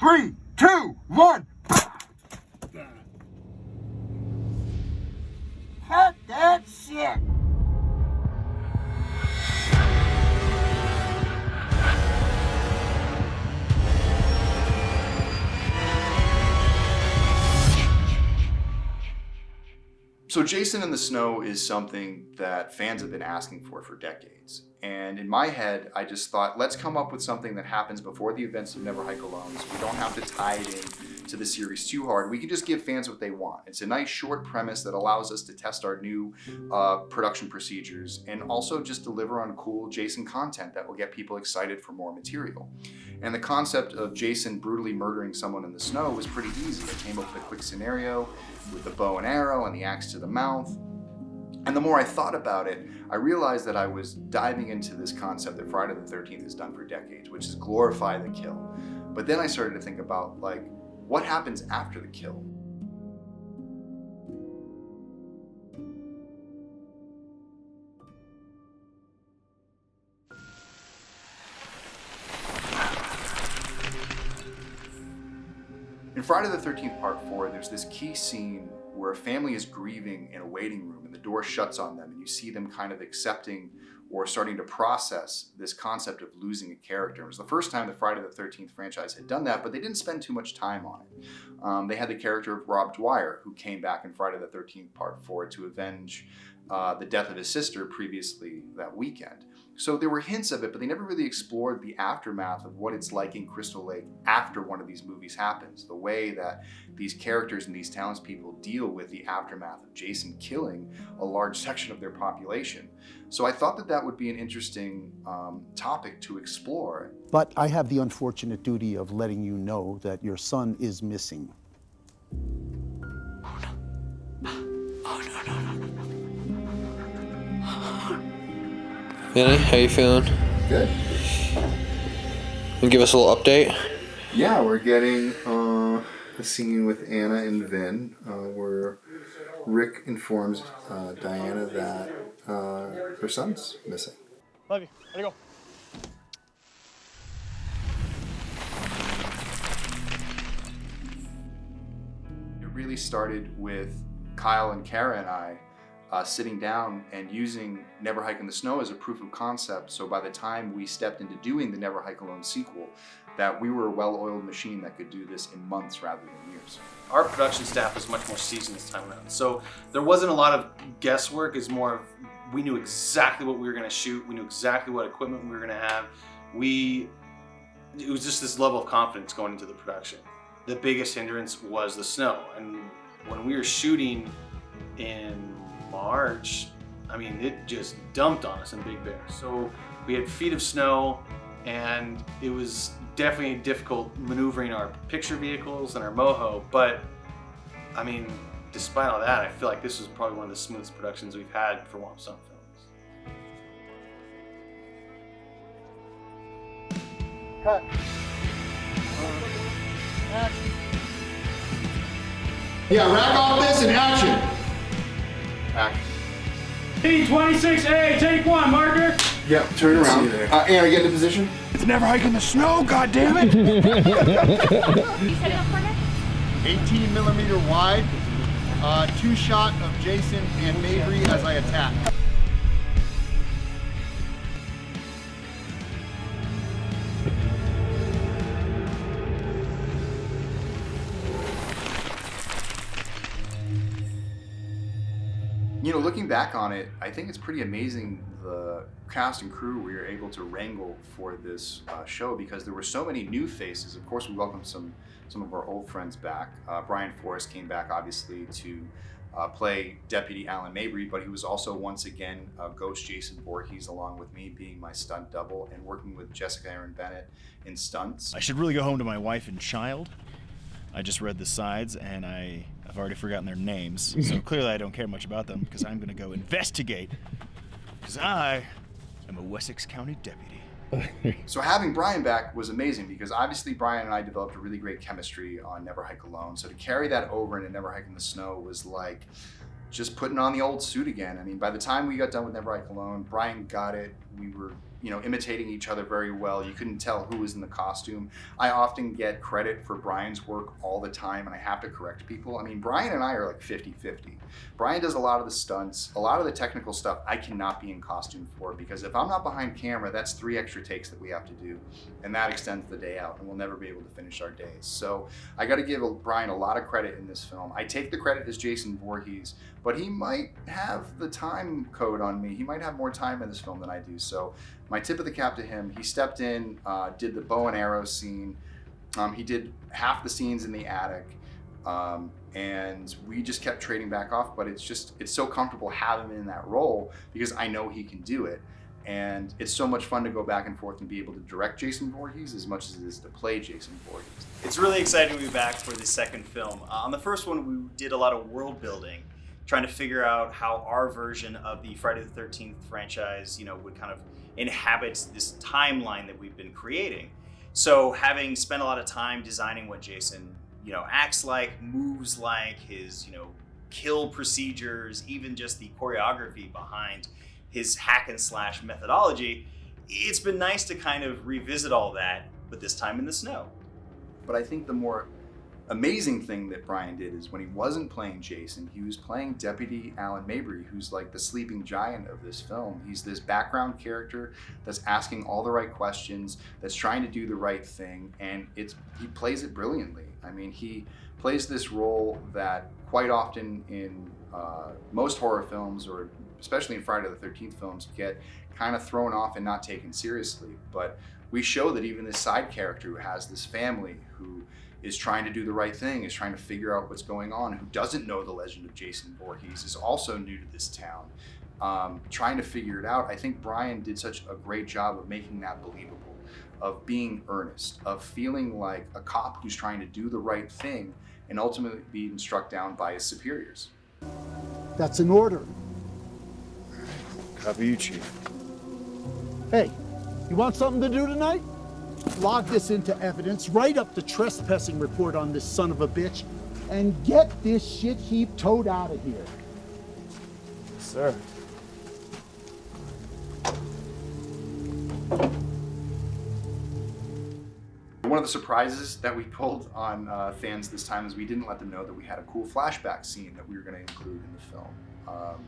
3, 2, 1. Cut that shit. So Jason in the Snow is something that fans have been asking for decades. And in my head, I just thought, let's come up with something that happens before the events of Never Hike Alone, so we don't have to tie it in to the series too hard. We can just give fans what they want. It's a nice short premise that allows us to test our new production procedures and also just deliver on cool Jason content that will get people excited for more material. And the concept of Jason brutally murdering someone in the snow was pretty easy. I came up with a quick scenario with the bow and arrow and the axe to the mouth. And the more I thought about it, I realized that I was diving into this concept that Friday the 13th has done for decades, which is glorify the kill. But then I started to think about, like, what happens after the kill? In Friday the 13th Part 4, there's this key scene where a family is grieving in a waiting room and the door shuts on them and you see them kind of accepting or starting to process this concept of losing a character. It was the first time the Friday the 13th franchise had done that, but they didn't spend too much time on it. They had the character of Rob Dwyer, who came back in Friday the 13th Part 4 to avenge the death of his sister previously that weekend. So there were hints of it, but they never really explored the aftermath of what it's like in Crystal Lake after one of these movies happens. The way that these characters and these townspeople deal with the aftermath of Jason killing a large section of their population. So I thought that that would be an interesting topic to explore. But I have the unfortunate duty of letting you know that your son is missing. Vinny, how you feeling? Good. And give us a little update. Yeah, we're getting a scene with Anna and Vin, where Rick informs Diana that her son's missing. Love you. Gotta go. It really started with Kyle and Kara and I sitting down and using Never Hike in the Snow as a proof of concept. So by the time we stepped into doing the Never Hike Alone sequel, that we were a well-oiled machine that could do this in months rather than years. Our production staff was much more seasoned this time around. So there wasn't a lot of guesswork. It's more of, we knew exactly what we were gonna shoot. We knew exactly what equipment we were gonna have. It was just this level of confidence going into the production. The biggest hindrance was the snow. And when we were shooting in March, I mean, it just dumped on us in Big Bear. So we had feet of snow, and it was definitely difficult maneuvering our picture vehicles and our moho. But I mean, despite all that, I feel like this was probably one of the smoothest productions we've had for Womp Stomp Films. Cut. Yeah, rack off this and action. Action. T26A, take one, marker. Yep, turn around. Anna, get into position. It's Never Hike in the Snow, goddammit! You set it up for me? 18 millimeter wide, two shot of Jason and Mabry as I attack. You know, looking back on it, I think it's pretty amazing the cast and crew we were able to wrangle for this show, because there were so many new faces. Of course, we welcomed some of our old friends back. Bryan Forrest came back, obviously, to play Deputy Alan Mabry, but he was also once again Ghost Jason Voorhees, along with me, being my stunt double and working with Jessica Aaron Bennett in stunts. I should really go home to my wife and child. I just read the sides and I've already forgotten their names, so clearly I don't care much about them, because I'm going to go investigate, because I am a Wessex County deputy. So having Bryan back was amazing, because obviously Bryan and I developed a really great chemistry on Never Hike Alone. So to carry that over into Never Hike in the Snow was like just putting on the old suit again. I mean, by the time we got done with Never Hike Alone, Bryan got it. We were imitating each other very well. You couldn't tell who was in the costume. I often get credit for Bryan's work all the time, and I have to correct people. I mean, Bryan and I are like 50-50. Bryan does a lot of the stunts, a lot of the technical stuff I cannot be in costume for, because if I'm not behind camera, that's 3 extra takes that we have to do, and that extends the day out, and we'll never be able to finish our days. So I got to give Bryan a lot of credit in this film. I take the credit as Jason Voorhees, but he might have the time code on me. He might have more time in this film than I do. So my tip of the cap to him. He stepped in, did the bow and arrow scene. He did half the scenes in the attic. And we just kept trading back off, but it's so comfortable having him in that role because I know he can do it. And it's so much fun to go back and forth and be able to direct Jason Voorhees as much as it is to play Jason Voorhees. It's really exciting to be back for the second film. On the first one, we did a lot of world building, trying to figure out how our version of the Friday the 13th franchise, would kind of inhabit this timeline that we've been creating. So having spent a lot of time designing what Jason, acts like, moves like, his, kill procedures, even just the choreography behind his hack and slash methodology, it's been nice to kind of revisit all that, but this time in the snow. But I think the more amazing thing that Bryan did is when he wasn't playing Jason, he was playing Deputy Alan Mabry, who's like the sleeping giant of this film. He's this background character that's asking all the right questions, that's trying to do the right thing, and he plays it brilliantly. I mean, he plays this role that quite often in most horror films, or especially in Friday the 13th films, get kind of thrown off and not taken seriously. But we show that even this side character who has this family, who is trying to do the right thing, is trying to figure out what's going on, who doesn't know the legend of Jason Voorhees, is also new to this town, trying to figure it out. I think Bryan did such a great job of making that believable, of being earnest, of feeling like a cop who's trying to do the right thing and ultimately being struck down by his superiors. That's an order. Copy you, Chief. Hey, you want something to do tonight? Log this into evidence, write up the trespassing report on this son of a bitch, and get this shit heap towed out of here. Yes, sir. One of the surprises that we pulled on fans this time is we didn't let them know that we had a cool flashback scene that we were going to include in the film.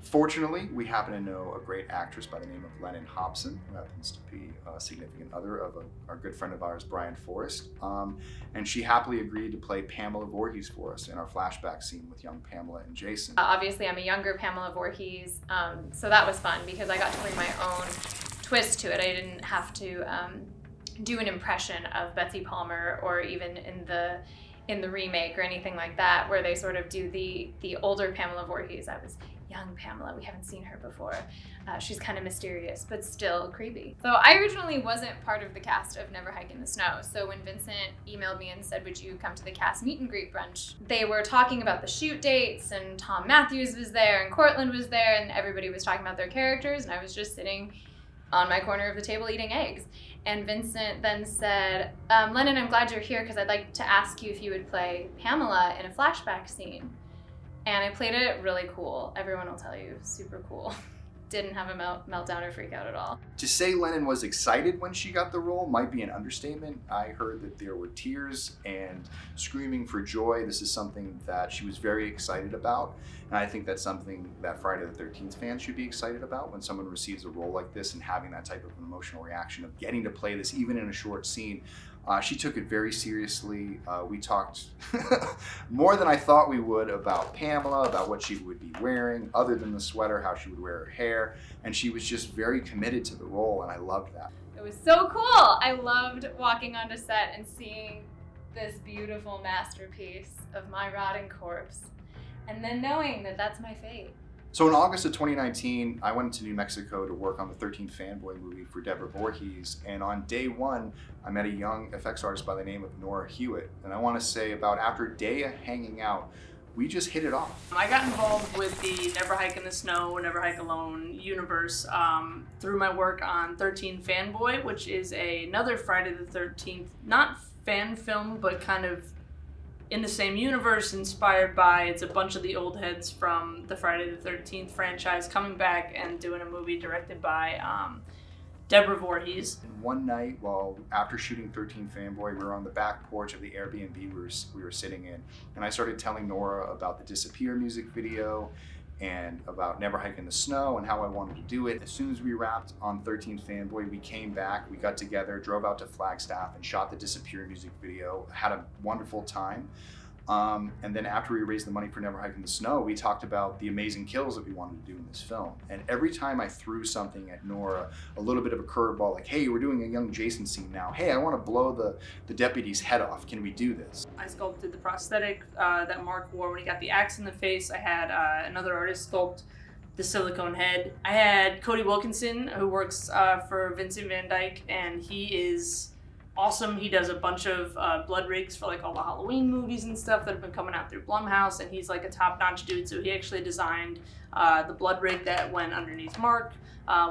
Fortunately, we happen to know a great actress by the name of Lennon Hobson, who happens to be a significant other of our good friend of ours, Bryan Forrest. And she happily agreed to play Pamela Voorhees for us in our flashback scene with young Pamela and Jason. Obviously, I'm a younger Pamela Voorhees, so that was fun because I got to bring my own twist to it. I didn't have to do an impression of Betsy Palmer, or even in the remake or anything like that, where they sort of do the older Pamela Voorhees. I was young Pamela. We haven't seen her before. She's kind of mysterious, but still creepy. So I originally wasn't part of the cast of Never Hike in the Snow. So when Vincent emailed me and said, would you come to the cast meet and greet brunch? They were talking about the shoot dates, and Thom Mathews was there, and Courtlan was there, and everybody was talking about their characters, and I was just sitting on my corner of the table eating eggs. And Vincent then said, Lennon, I'm glad you're here because I'd like to ask you if you would play Pamela in a flashback scene. And I played it really cool. Everyone will tell you, super cool. Didn't have a meltdown or freak out at all. To say Lennon was excited when she got the role might be an understatement. I heard that there were tears and screaming for joy. This is something that she was very excited about. And I think that's something that Friday the 13th fans should be excited about when someone receives a role like this and having that type of an emotional reaction of getting to play this even in a short scene. She took it very seriously. We talked more than I thought we would about Pamela, about what she would be wearing, other than the sweater, how she would wear her hair. And she was just very committed to the role, and I loved that. It was so cool. I loved walking onto set and seeing this beautiful masterpiece of my rotting corpse, and then knowing that that's my fate. So in August of 2019, I went to New Mexico to work on the 13th Fanboy movie for Deborah Voorhees. And on day one, I met a young effects artist by the name of Nora Hewitt. And I want to say about after a day of hanging out, we just hit it off. I got involved with the Never Hike in the Snow, Never Hike Alone universe through my work on 13 Fanboy, which is another Friday the 13th, not fan film, but kind of in the same universe, inspired by, it's a bunch of the old heads from the Friday the 13th franchise coming back and doing a movie directed by Deborah Voorhees. And one night, after shooting 13 Fanboy, we were on the back porch of the Airbnb we were sitting in, and I started telling Nora about the Disappear music video and about Never Hike in the Snow and how I wanted to do it. As soon as we wrapped on 13 Fanboy, we came back, we got together, drove out to Flagstaff and shot the Disappear music video, had a wonderful time. And then after we raised the money for Never Hike in the Snow, we talked about the amazing kills that we wanted to do in this film. And every time I threw something at Nora, a little bit of a curveball, like, hey, we're doing a young Jason scene now. Hey, I want to blow the deputy's head off. Can we do this? I sculpted the prosthetic that Mark wore when he got the axe in the face. I had another artist sculpt the silicone head. I had Cody Wilkinson, who works for Vincent Van Dyke, and he is awesome. He does a bunch of blood rigs for like all the Halloween movies and stuff that have been coming out through Blumhouse, and he's like a top-notch dude. So he actually designed the blood rig that went underneath Mark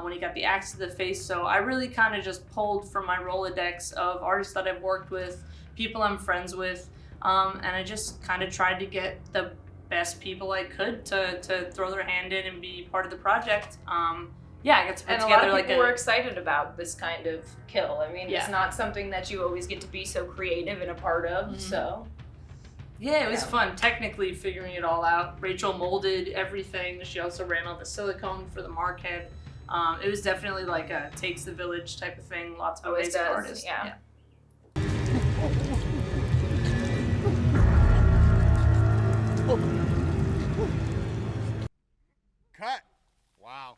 when he got the axe to the face. So I really kind of just pulled from my Rolodex of artists that I've worked with, people I'm friends with, and I just kind of tried to get the best people I could to throw their hand in and be part of the project. Yeah, I got to put together like a lot of people were excited about this kind of kill. I mean, Yeah. it's not something that you always get to be so creative and a part of, so. Yeah, it was fun technically figuring it all out. Rachel molded everything. She also ran all the silicone for the Mark head. It was definitely like a takes the village type of thing. Lots of Always amazing does, artists. yeah. Cut. Wow.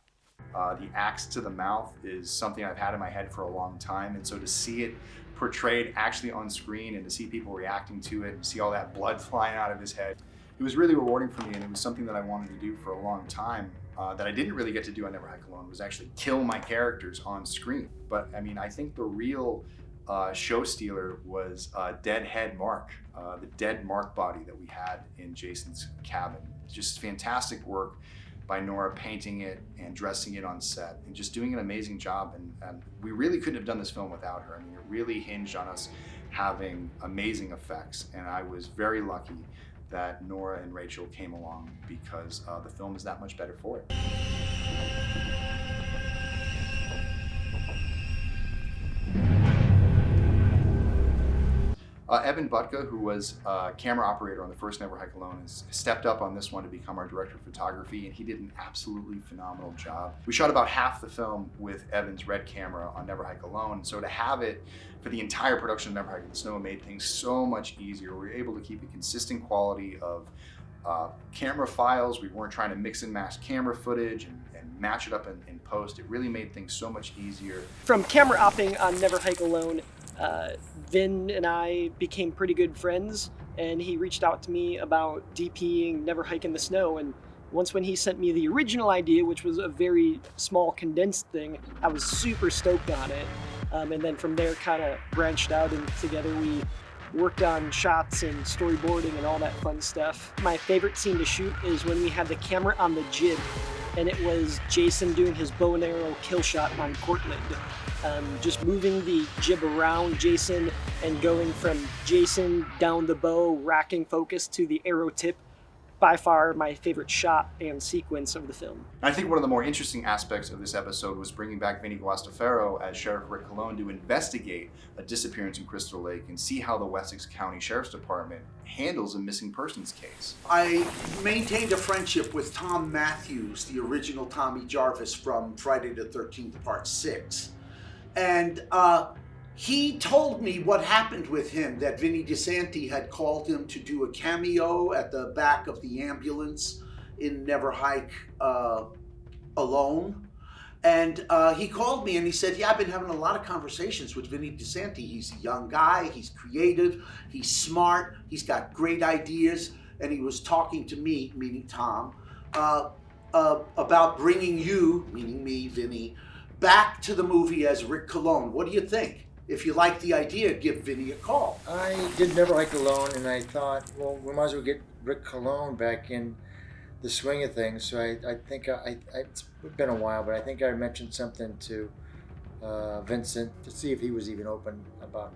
The axe to the mouth is something I've had in my head for a long time, and so to see it portrayed actually on screen and to see people reacting to it and see all that blood flying out of his head, it was really rewarding for me, and it was something that I wanted to do for a long time that I didn't really get to do on Never Hike Alone, was actually kill my characters on screen. But I mean, I think the real show stealer was Dead Head Mark, the dead Mark body that we had in Jason's cabin. Just fantastic work by Nora, painting it and dressing it on set and just doing an amazing job. And we really couldn't have done this film without her. I mean, it really hinged on us having amazing effects. And I was very lucky that Nora and Rachel came along because the film is that much better for it. Evan Butka, who was a camera operator on the first Never Hike Alone, has stepped up on this one to become our director of photography, and he did an absolutely phenomenal job. We shot about half the film with Evan's red camera on Never Hike Alone, so to have it for the entire production of Never Hike in the Snow made things so much easier. We were able to keep a consistent quality of camera files. We weren't trying to mix and match camera footage and match it up in post. It really made things so much easier. From camera opping on Never Hike Alone, Vin and I became pretty good friends, and he reached out to me about DPing Never Hike in the Snow. And once when he sent me the original idea, which was a very small condensed thing, I was super stoked on it. And then from there kind of branched out, and together we worked on shots and storyboarding and all that fun stuff. My favorite scene to shoot is when we had the camera on the jib, and it was Jason doing his bow and arrow kill shot on Courtlan. Just moving the jib around Jason and going from Jason down the bow, racking focus to the arrow tip. By far my favorite shot and sequence of the film. I think one of the more interesting aspects of this episode was bringing back Vinny Guastaferro as Sheriff Rick Colon to investigate a disappearance in Crystal Lake and see how the Wessex County Sheriff's Department handles a missing persons case. I maintained a friendship with Thom Mathews, the original Tommy Jarvis from Friday the 13th, Part 6. And he told me what happened with him, that Vinny DiSanti had called him to do a cameo at the back of the ambulance in Never Hike Alone. And he called me and he said, yeah, I've been having a lot of conversations with Vinny DiSanti. He's a young guy, he's creative, he's smart, he's got great ideas. And he was talking to me, meaning Tom, about bringing you, meaning me, Vinny, back to the movie as Rick Colon. What do you think? If you like the idea, give Vinny a call. I did Never Hike Alone, and I thought, well, we might as well get Rick Colon back in the swing of things. So I think it's been a while, but I think I mentioned something to Vincent to see if he was even open about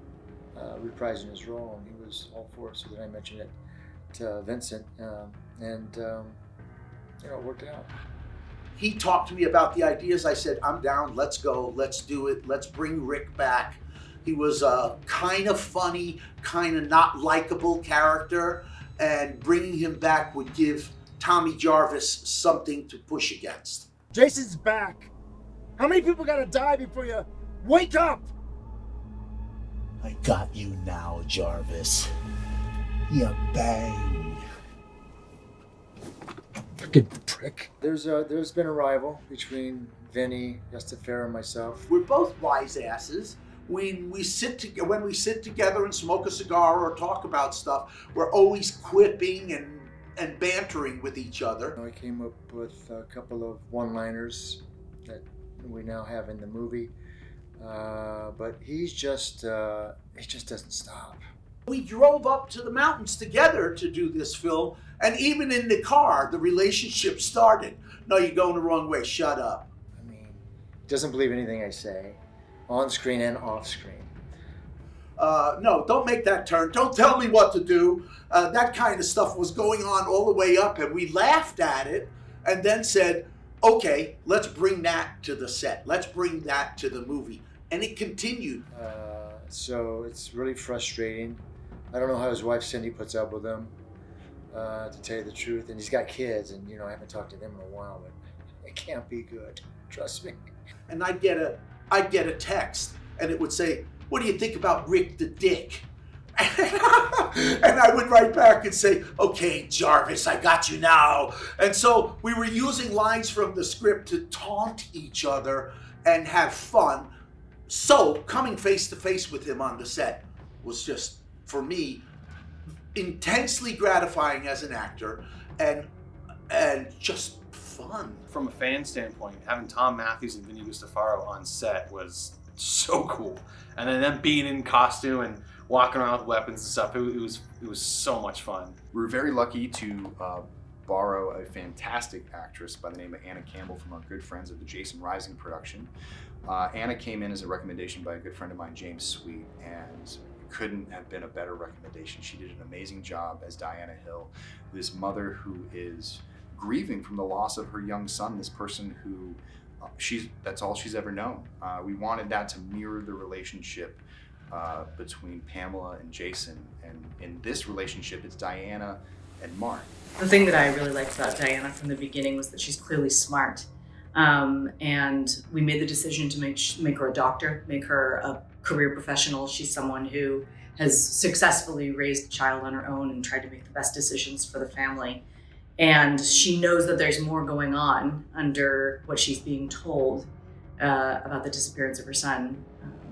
reprising his role, and he was all for it. So then I mentioned it to Vincent, and it worked out. He talked to me about the ideas. I said, I'm down, let's go, let's do it, let's bring Rick back. He was a kind of funny, kind of not likable character, and bringing him back would give Tommy Jarvis something to push against. Jason's back. How many people gotta die before you wake up? I got you now, Jarvis. You bang. Fucking prick. There's been a rival between Vinny Guastaferro and myself. We're both wise asses. When we sit together and smoke a cigar or talk about stuff, we're always quipping and bantering with each other. I came up with a couple of one-liners that we now have in the movie, but he just doesn't stop. We drove up to the mountains together to do this film, and even in the car, the relationship started. No, you're going the wrong way. Shut up. I mean, he doesn't believe anything I say, on screen and off screen. No, don't make that turn. Don't tell me what to do. That kind of stuff was going on all the way up, and we laughed at it and then said, okay, let's bring that to the set. Let's bring that to the movie. And it continued. So it's really frustrating. I don't know how his wife Cindy puts up with him, to tell you the truth. And he's got kids, and I haven't talked to them in a while, but it can't be good. Trust me. And I'd get a text, and it would say, what do you think about Rick the Dick? And I would write back and say, okay, Jarvis, I got you now. And so we were using lines from the script to taunt each other and have fun. So coming face to face with him on the set was just, for me, intensely gratifying as an actor and just fun. From a fan standpoint, having Thom Mathews and Vinny Guastaferro on set was so cool. And then them being in costume and walking around with weapons and stuff, it was so much fun. We were very lucky to borrow a fantastic actress by the name of Anna Campbell from our good friends at the Jason Rising production. Anna came in as a recommendation by a good friend of mine, James Sweet, and couldn't have been a better recommendation. She did an amazing job as Diana Hill, this mother who is grieving from the loss of her young son, this person who that's all she's ever known. We wanted that to mirror the relationship between Pamela and Jason, and in this relationship it's Diana and Mark. The thing that I really liked about Diana from the beginning was that she's clearly smart, and we made the decision to make her a doctor, make her a career professional. She's someone who has successfully raised a child on her own and tried to make the best decisions for the family. And she knows that there's more going on under what she's being told about the disappearance of her son,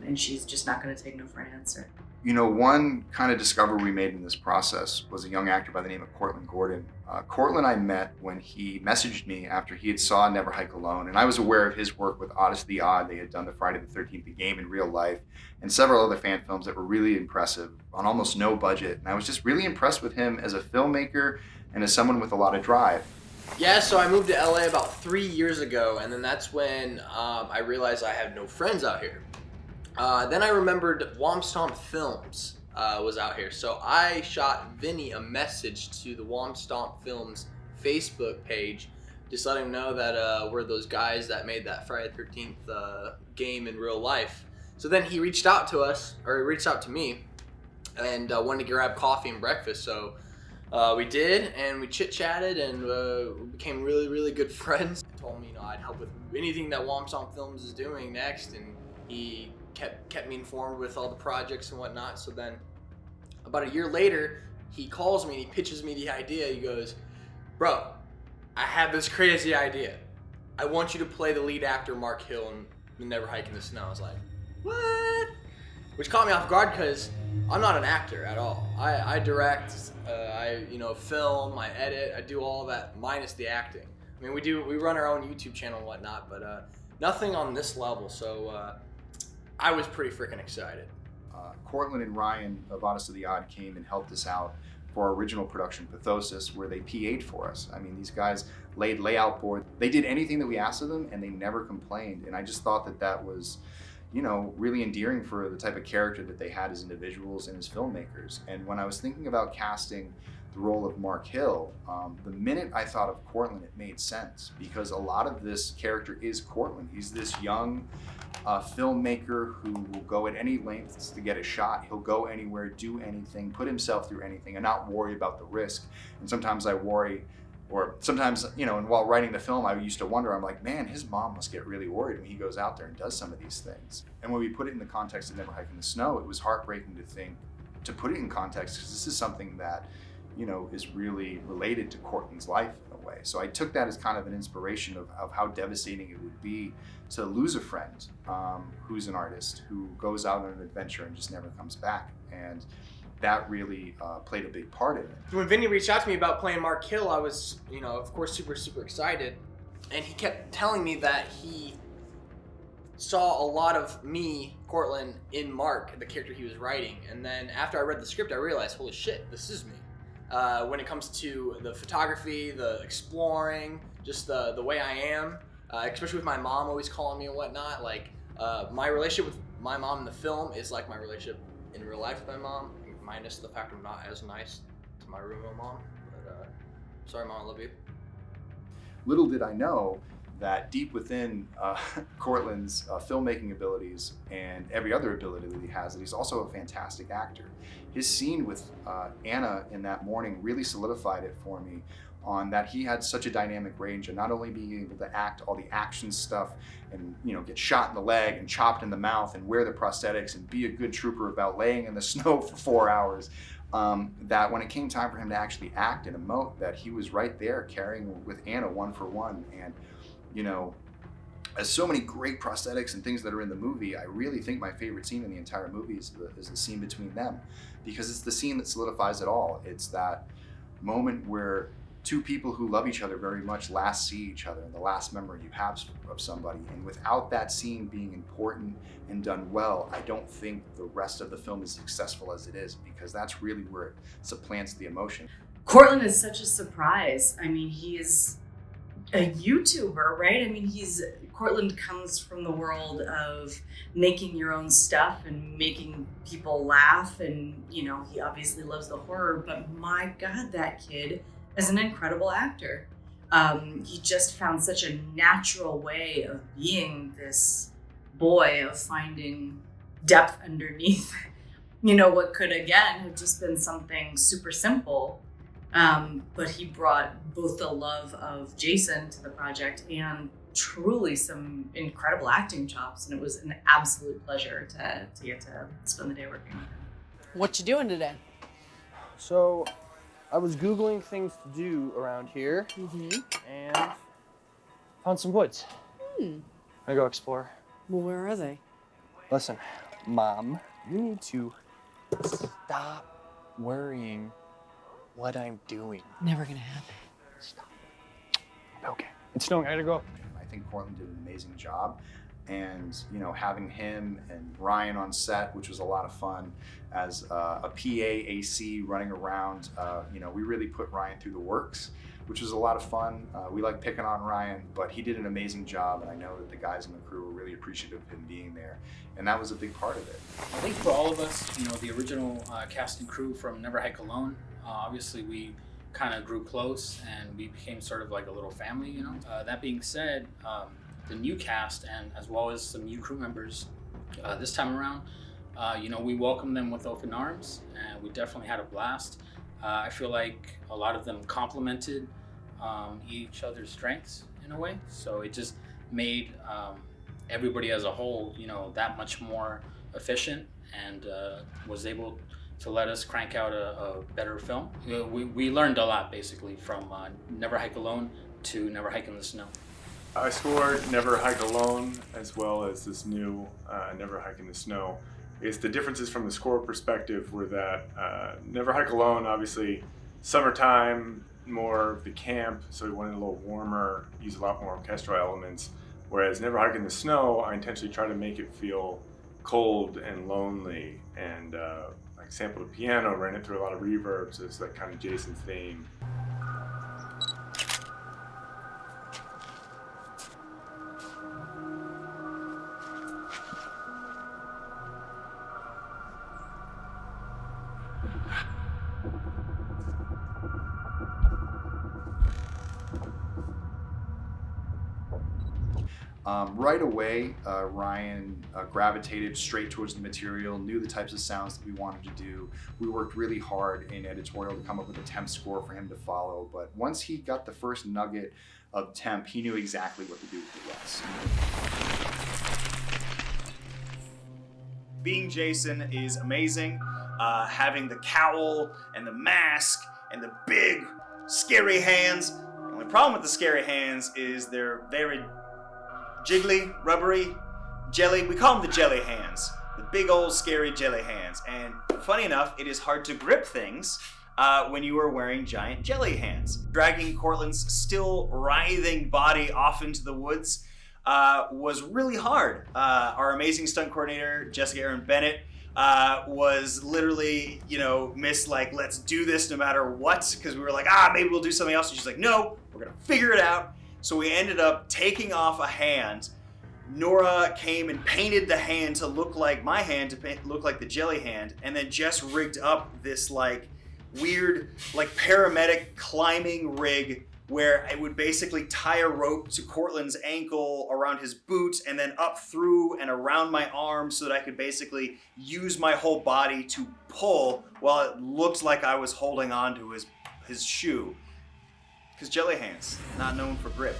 and she's just not going to take no for an answer. One kind of discovery we made in this process was a young actor by the name of Courtlan Gordon. Courtlan I met when he messaged me after he had saw Never Hike Alone, and I was aware of his work with Odyssey the Odd. They had done the Friday the 13th, the game in real life, and several other fan films that were really impressive on almost no budget. And I was just really impressed with him as a filmmaker and as someone with a lot of drive. Yeah, so I moved to LA about 3 years ago, and then that's when I realized I had no friends out here. Then I remembered Womp Stomp Films was out here, so I shot Vinny a message to the Womp Stomp Films Facebook page, just letting him know that we're those guys that made that Friday the 13th game in real life. So then he reached out to us, or he reached out to me, and wanted to grab coffee and breakfast. So we did, and we chit-chatted, and we became really, really good friends. He told me, I'd help with anything that Womp Stomp Films is doing next, and he kept me informed with all the projects and whatnot. So then about a year later, he calls me and he pitches me the idea. He goes, bro, I have this crazy idea. I want you to play the lead actor, Mark Hill, in Never Hike in the Snow. I was like, what? Which caught me off guard because I'm not an actor at all. I direct, I film, I edit, I do all that minus the acting. I mean, we run our own YouTube channel and whatnot, but nothing on this level. So I was pretty freaking excited. Courtlan and Ryan of Odyssey the Odd came and helped us out for our original production, Pathosis, where they PA'd for us. I mean, these guys laid layout board. They did anything that we asked of them, and they never complained. And I just thought that was, you know, really endearing for the type of character that they had as individuals and as filmmakers. And when I was thinking about casting the role of Mark Hill, the minute I thought of Courtlan, it made sense, because a lot of this character is Courtlan. He's this young filmmaker who will go at any lengths to get a shot. He'll go anywhere, do anything, put himself through anything, and not worry about the risk. And sometimes I worry, or sometimes, you know, and while writing the film, I used to wonder, I'm like, man, his mom must get really worried when he goes out there and does some of these things. And when we put it in the context of Never Hike in the Snow, it was heartbreaking to put it in context, because this is something that, you know, is really related to Courtlan's life in a way. So I took that as kind of an inspiration of how devastating it would be to lose a friend who's an artist, who goes out on an adventure and just never comes back. And that really played a big part in it. When Vinny reached out to me about playing Mark Hill, I was, you know, of course, super, super excited. And he kept telling me that he saw a lot of me, Courtlan, in Mark, the character he was writing. And then after I read the script, I realized, holy shit, this is me. When it comes to the photography, the exploring, just the way I am, especially with my mom always calling me and whatnot, like my relationship with my mom in the film is like my relationship in real life with my mom, minus the fact I'm not as nice to my real mom. But sorry, Mom, I love you. Little did I know that deep within Courtlan's filmmaking abilities and every other ability that he has, that he's also a fantastic actor. His scene with Anna in that morning really solidified it for me, on that he had such a dynamic range, and not only being able to act all the action stuff and, you know, get shot in the leg and chopped in the mouth and wear the prosthetics and be a good trooper about laying in the snow for 4 hours, that when it came time for him to actually act and emote, that he was right there carrying with Anna one for one. And, you know, as so many great prosthetics and things that are in the movie, I really think my favorite scene in the entire movie is the scene between them, because it's the scene that solidifies it all. It's that moment where two people who love each other very much last see each other, and the last memory you have of somebody. And without that scene being important and done well, I don't think the rest of the film is successful as it is, because that's really where it supplants the emotion. Courtlan is such a surprise. I mean, he is a YouTuber, right? I mean, Courtlan comes from the world of making your own stuff and making people laugh, and, you know, he obviously loves the horror, but my God, that kid is an incredible actor. He just found such a natural way of being this boy, of finding depth underneath, you know, what could, again, have just been something super simple. But he brought both the love of Jason to the project and truly some incredible acting chops, and it was an absolute pleasure to get to spend the day working with him. What you doing today? So, I was Googling things to do around here, and found some woods. I'm gonna go explore. Well, where are they? Listen, Mom, you need to stop worrying what I'm doing. Never gonna happen. Stop. Okay. It's snowing. I gotta go. I think Courtlan did an amazing job. And, you know, having him and Ryan on set, which was a lot of fun, as a PA AC running around, you know, we really put Ryan through the works, which was a lot of fun. We like picking on Ryan, but he did an amazing job, and I know that the guys in the crew were really appreciative of him being there, and that was a big part of it. I think for all of us, you know, the original cast and crew from Never Hike Alone, obviously we kind of grew close and we became sort of like a little family, you know. That being said, the new cast, and as well as some new crew members this time around, you know, we welcomed them with open arms, and we definitely had a blast. I feel like a lot of them complemented each other's strengths in a way, so it just made everybody as a whole, you know, that much more efficient, and was able to let us crank out a better film. We learned a lot, basically, from Never Hike Alone to Never Hike in the Snow. I scored Never Hike Alone as well as this new Never Hike in the Snow. It's the differences from the score perspective were that Never Hike Alone, obviously summertime, more of the camp, so we wanted a little warmer, use a lot more orchestral elements. Whereas Never Hike in the Snow, I intentionally try to make it feel cold and lonely, and like sampled a piano, ran it through a lot of reverb, so it's like kind of Jason's theme. Right away, Ryan gravitated straight towards the material, knew the types of sounds that we wanted to do. We worked really hard in editorial to come up with a temp score for him to follow, but once he got the first nugget of temp, he knew exactly what to do with the rest. Being Jason is amazing. Having the cowl and the mask and the big, scary hands. The only problem with the scary hands is they're very jiggly, rubbery, jelly. We call them the jelly hands. The big old scary jelly hands. And funny enough, it is hard to grip things when you are wearing giant jelly hands. Dragging Courtlan's still writhing body off into the woods was really hard. Our amazing stunt coordinator, Jessica Aaron Bennett, was literally, Miss like, let's do this no matter what, because we were like, maybe we'll do something else. And she's like, no, we're gonna figure it out. So we ended up taking off a hand. Nora came and painted the hand to look like my hand, to look like the jelly hand, and then just rigged up this like weird like paramedic climbing rig where it would basically tie a rope to Courtlan's ankle around his boot and then up through and around my arm so that I could basically use my whole body to pull while it looked like I was holding on to his shoe. Because jelly hands, not known for grip.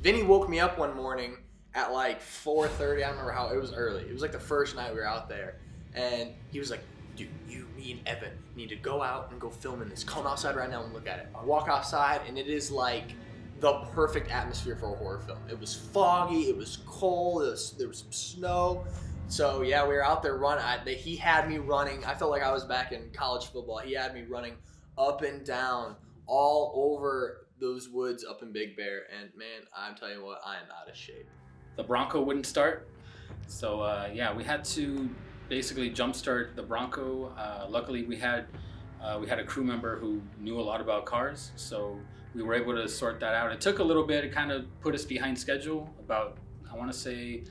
Vinny woke me up one morning at like 4:30. I don't remember how, it was early. It was like the first night we were out there. And he was like, dude, you, me, and Evan need to go out and go film in this. Come outside right now and look at it. I walk outside and it is like the perfect atmosphere for a horror film. It was foggy, it was cold, there was some snow. So yeah, we were out there running. He had me running. I felt like I was back in college football. He had me running up and down all over those woods up in Big Bear. And man, I'm telling you what, I am out of shape. The Bronco wouldn't start. So we had to basically jumpstart the Bronco. Luckily, we had a crew member who knew a lot about cars, so we were able to sort that out. It took a little bit. It kind of put us behind schedule, about, I want to say,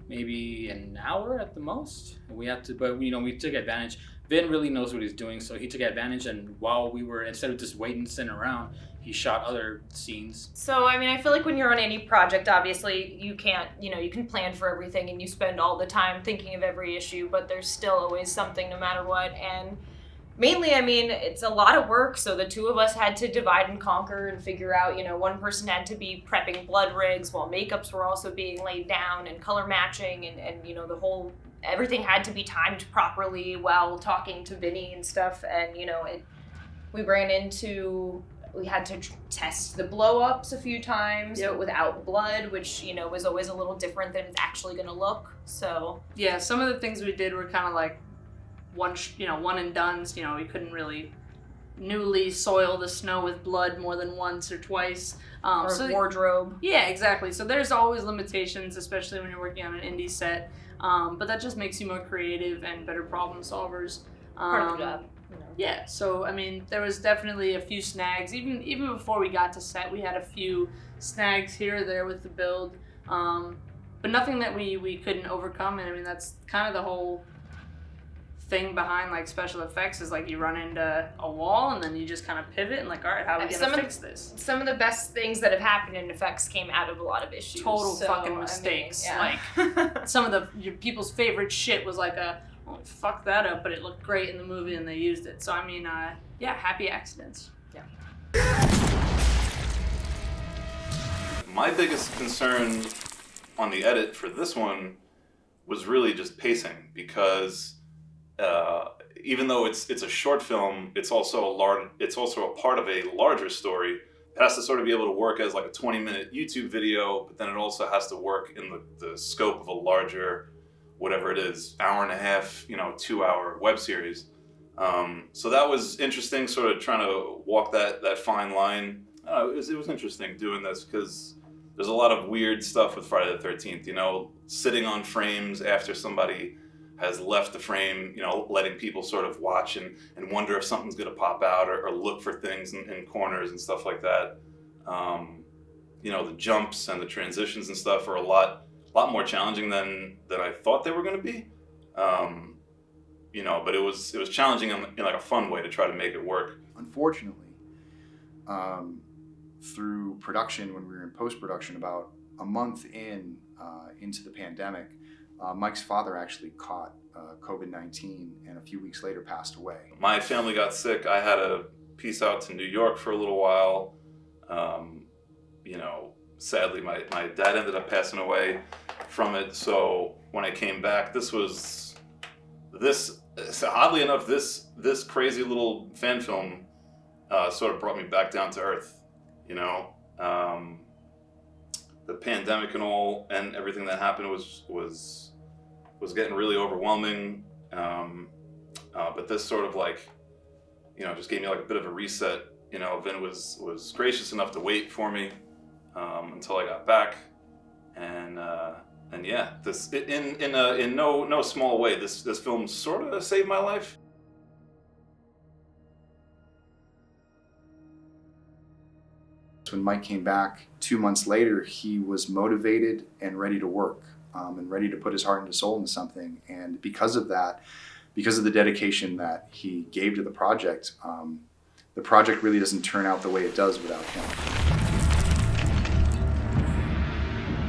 maybe an hour at the most. We had to, but we took advantage. Vin really knows what he's doing, so he took advantage, and while we were, instead of just waiting, sitting around, he shot other scenes. So, I mean, I feel like when you're on any project, obviously, you can't, you can plan for everything and you spend all the time thinking of every issue, but there's still always something no matter what. And mainly, I mean, it's a lot of work, so the two of us had to divide and conquer and figure out, one person had to be prepping blood rigs while makeups were also being laid down and color matching and the whole, everything had to be timed properly while talking to Vinny and stuff. And, we had to test the blow-ups a few times, but without blood, which, was always a little different than it's actually going to look, so. Yeah, some of the things we did were kind of like one and dones. We couldn't really newly soil the snow with blood more than once or twice. Or wardrobe. Yeah, exactly. So there's always limitations, especially when you're working on an indie set. But that just makes you more creative and better problem solvers. Part of the job. Yeah, so I mean, there was definitely a few snags. Even before we got to set, we had a few snags here or there with the build, but nothing that we couldn't overcome. And I mean, that's kind of the whole thing behind like special effects, is like you run into a wall and then you just kind of pivot and like, all right, how are we gonna fix this? Some of the best things that have happened in effects came out of a lot of issues. Total fucking mistakes. I mean, Like some of your people's favorite shit was like fuck that up, but it looked great in the movie and they used it. So I mean, happy accidents. Yeah. My biggest concern on the edit for this one was really just pacing, because even though it's a short film, it's also a part of a larger story. It has to sort of be able to work as like a 20-minute YouTube video, but then it also has to work in the scope of a larger, whatever it is, hour and a half, 2-hour web series. So that was interesting, sort of trying to walk that fine line. It was interesting doing this, because there's a lot of weird stuff with Friday the 13th, sitting on frames after somebody has left the frame, letting people sort of watch and wonder if something's gonna pop out or look for things in corners and stuff like that. The jumps and the transitions and stuff are a lot more challenging than I thought they were going to be, but it was challenging in like a fun way to try to make it work. Unfortunately, through production, when we were in post-production, about a month into the pandemic, Mike's father actually caught COVID-19 and a few weeks later passed away. My family got sick. I had to peace out to New York for a little while. Sadly, my dad ended up passing away from it. So when I came back, oddly enough, this crazy little fan film sort of brought me back down to earth. The pandemic and all and everything that happened was getting really overwhelming. But this sort of just gave me like a bit of a reset. Vin was gracious enough to wait for me until I got back, and yeah, this in no small way, this film sort of saved my life. When Mike came back 2 months later, he was motivated and ready to work, and ready to put his heart and soul into something. And because of that, because of the dedication that he gave to the project really doesn't turn out the way it does without him.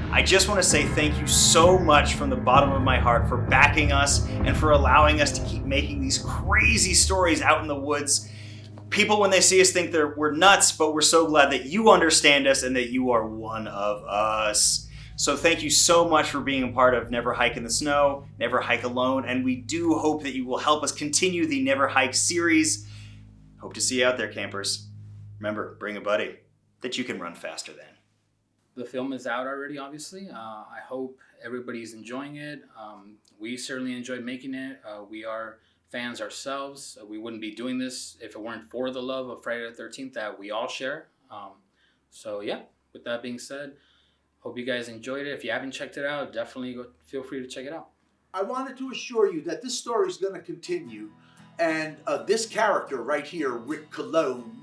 I just want to say thank you so much from the bottom of my heart for backing us and for allowing us to keep making these crazy stories out in the woods. People, when they see us, think we're nuts, but we're so glad that you understand us and that you are one of us. So thank you so much for being a part of Never Hike in the Snow, Never Hike Alone, and we do hope that you will help us continue the Never Hike series. Hope to see you out there, campers. Remember, bring a buddy that you can run faster than. The film is out already, obviously. I hope everybody's enjoying it. We certainly enjoyed making it. We are fans ourselves. We wouldn't be doing this if it weren't for the love of Friday the 13th that we all share. So yeah, with that being said, hope you guys enjoyed it. If you haven't checked it out, definitely feel free to check it out. I wanted to assure you that this story is going to continue, and this character right here, Rick Cologne,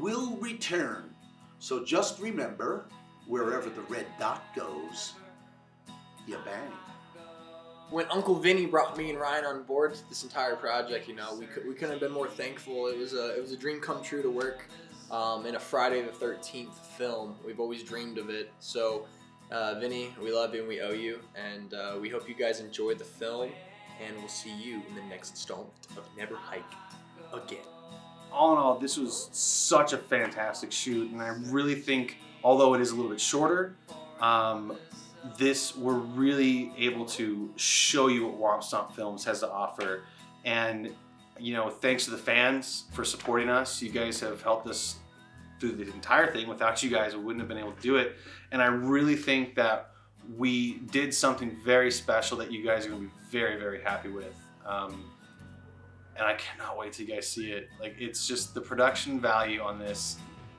will return. So just remember, wherever the red dot goes, you bang. When Uncle Vinny brought me and Ryan on board this entire project, we couldn't have been more thankful. It was a dream come true to work in a Friday the 13th film. We've always dreamed of it. So, Vinny, we love you and we owe you, and we hope you guys enjoyed the film, and we'll see you in the next installment of Never Hike Again. All in all, this was such a fantastic shoot, and I really think, although it is a little bit shorter, we're really able to show you what Womp Stomp Films has to offer. And, thanks to the fans for supporting us. You guys have helped us through the entire thing. Without you guys, we wouldn't have been able to do it. And I really think that we did something very special that you guys are going to be very, very happy with. And I cannot wait till you guys see it. It's just the production value on this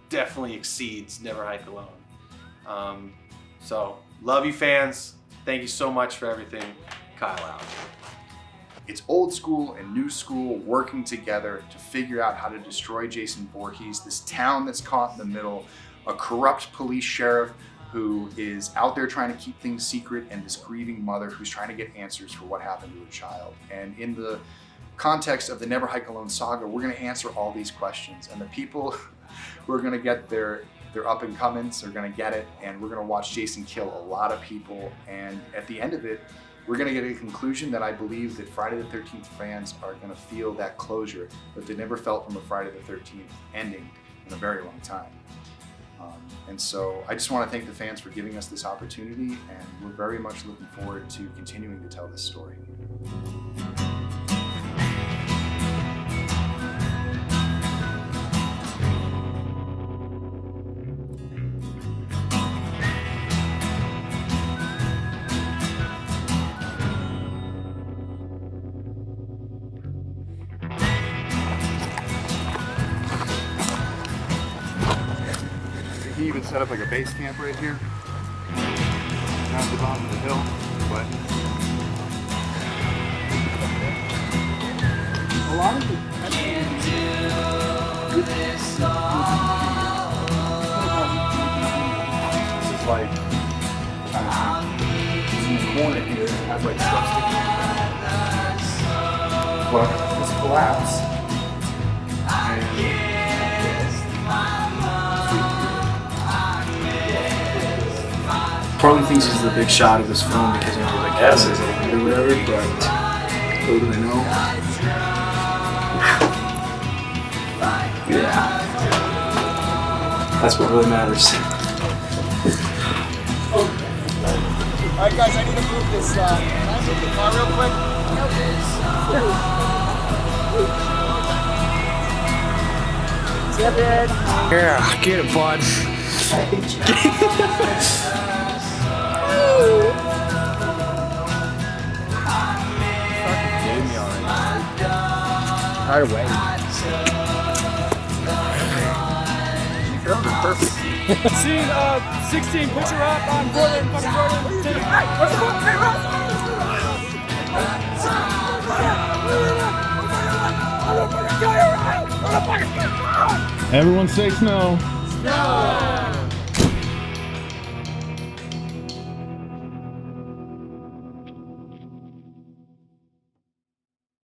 definitely exceeds Never Hike Alone. So, love you fans. Thank you so much for everything. Kyle out. It's old school and new school working together to figure out how to destroy Jason Voorhees, this town that's caught in the middle, a corrupt police sheriff who is out there trying to keep things secret, and this grieving mother who's trying to get answers for what happened to her child. And in the context of the Never Hike Alone saga, we're going to answer all these questions, and the people who are going to get their up and comings are going to get it, and we're going to watch Jason kill a lot of people. And at the end of it, we're going to get a conclusion that I believe that Friday the 13th fans are going to feel that closure that they never felt from a Friday the 13th ending in a very long time. And so I just want to thank the fans for giving us this opportunity, and we're very much looking forward to continuing to tell this story. He even set up like a base camp right here, down at the bottom of the hill, but a lot of this is like in the corner here, it has like stuff sticking out. But this collapse, and Courtlan thinks he's the big shot of this film because you know like Cat says that he can do whatever, but little do they know. Yeah. That's what really matters. Alright guys, I need to move this, can I move the car real quick? Yeah, get it, bud. Right away. Perfect. Scene 16, picture up on Courtlan fucking Gordon. Hey, what's the fuck? Hey, Everyone say snow. No!